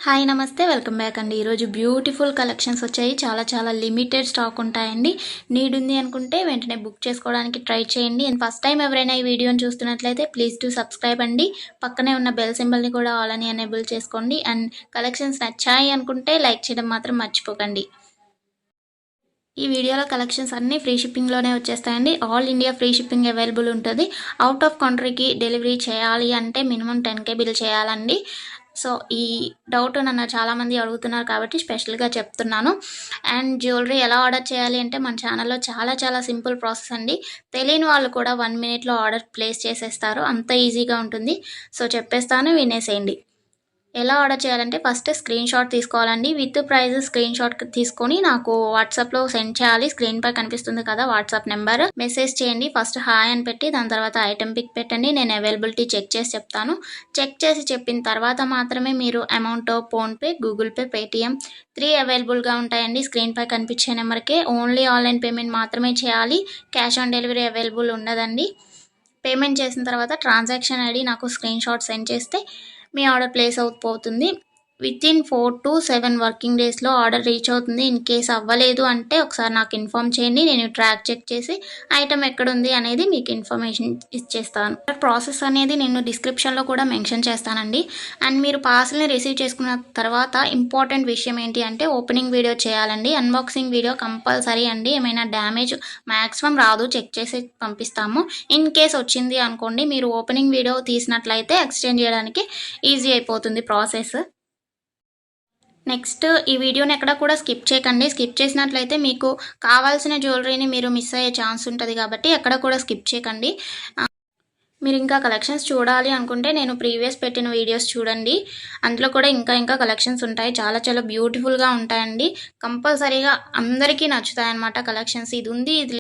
Hi నమస్తే welcome back అండి. ఈరోజు బ్యూటిఫుల్ కలెక్షన్స్ వచ్చాయి. చాలా లిమిటెడ్ స్టాక్ ఉంటాయండి. నీడ్ ఉంది అనుకుంటే వెంటనే బుక్ చేసుకోవడానికి ట్రై చేయండి. అండ్ ఫస్ట్ టైం ఎవరైనా ఈ వీడియోని చూస్తున్నట్లయితే ప్లీజ్ టు సబ్స్క్రైబ్ అండి. పక్కనే ఉన్న బెల్ సింబల్ని కూడా ఆల్ అని ఎనేబుల్ చేసుకోండి. అండ్ కలెక్షన్స్ నచ్చాయి అనుకుంటే లైక్ చేయడం మాత్రం మర్చిపోకండి. ఈ వీడియోలో కలెక్షన్స్ అన్నీ ఫ్రీ షిప్పింగ్లోనే వచ్చేస్తాయండి. All India free shipping available ఉంటుంది. అవుట్ ఆఫ్ కంట్రీకి డెలివరీ చేయాలి అంటే మినిమం 10K బిల్ చేయాలండి. సో ఈ డౌట్ నన్ను చాలామంది అడుగుతున్నారు కాబట్టి స్పెషల్గా చెప్తున్నాను. అండ్ జ్యువెలరీ ఎలా ఆర్డర్ చేయాలి అంటే మన ఛానల్లో చాలా సింపుల్ ప్రాసెస్ అండి. తెలియని వాళ్ళు కూడా 1 మినిట్లో ఆర్డర్ ప్లేస్ చేసేస్తారు. అంత ఈజీగా ఉంటుంది. సో చెప్పేస్తాను, వినేసేయండి. ఎలా ఆర్డర్ చేయాలంటే ఫస్ట్ స్క్రీన్ షాట్ తీసుకోవాలండి. విత్ ప్రైస్ స్క్రీన్ షాట్ తీసుకొని నాకు వాట్సాప్లో సెండ్ చేయాలి. స్క్రీన్ పై కనిపిస్తుంది కదా వాట్సాప్ నెంబర్, మెసేజ్ చేయండి. ఫస్ట్ హాయ్ అని పెట్టి దాని తర్వాత ఐటెం పిక్ పెట్టండి. నేను అవైలబిలిటీ చెక్ చేసి చెప్తాను. చెక్ చేసి చెప్పిన తర్వాత మాత్రమే మీరు amount PhonePe, Google pay, Paytm 3 అవైలబుల్గా ఉంటాయండి. స్క్రీన్ పై కనిపించే నెంబర్కే ఓన్లీ ఆన్లైన్ పేమెంట్ మాత్రమే చేయాలి. క్యాష్ ఆన్ డెలివరీ అవైలబుల్ ఉండదండి. పేమెంట్ చేసిన తర్వాత ట్రాన్సాక్షన్ ఐడి నాకు స్క్రీన్ షాట్ సెండ్ చేస్తే మీ ఆర్డర్ ప్లేస్ అవుతుంది. వితిన్ 4 to 7 వర్కింగ్ డేస్లో ఆర్డర్ రీచ్ అవుతుంది. ఇన్ కేస్ అవ్వలేదు అంటే ఒకసారి నాకు ఇన్ఫామ్ చేయండి. నేను ట్రాక్ చెక్ చేసి ఐటమ్ ఎక్కడుంది అనేది మీకు ఇన్ఫర్మేషన్ ఇచ్చేస్తాను. ప్రాసెస్ అనేది నేను డిస్క్రిప్షన్లో కూడా మెన్షన్ చేస్తానండి. అండ్ మీరు పార్సల్ని రిసీవ్ చేసుకున్న తర్వాత ఇంపార్టెంట్ విషయం ఏంటి అంటే ఓపెనింగ్ వీడియో చేయాలండి. అన్బాక్సింగ్ వీడియో కంపల్సరీ అండి. ఏమైనా డ్యామేజ్ మ్యాక్సిమం రాదు, చెక్ చేసి పంపిస్తాము. ఇన్ కేస్ వచ్చింది అనుకోండి, మీరు ఓపెనింగ్ వీడియో తీసినట్లయితే ఎక్స్చేంజ్ చేయడానికి ఈజీ అయిపోతుంది ప్రాసెస్. నెక్స్ట్ ఈ వీడియోని ఎక్కడ కూడా స్కిప్ చేయకండి. స్కిప్ చేసినట్లయితే మీకు కావాల్సిన జ్యువెలరీని మీరు మిస్ అయ్యే ఛాన్స్ ఉంటుంది కాబట్టి ఎక్కడ కూడా స్కిప్ చేయకండి. మీరు ఇంకా కలెక్షన్స్ చూడాలి అనుకుంటే నేను ప్రీవియస్ పెట్టిన వీడియోస్ చూడండి. అందులో కూడా ఇంకా కలెక్షన్స్ ఉంటాయి. చాలా బ్యూటిఫుల్గా ఉంటాయండి. కంపల్సరీగా అందరికీ నచ్చుతాయి అన్నమాట కలెక్షన్స్. ఇది ఉంది, ఇది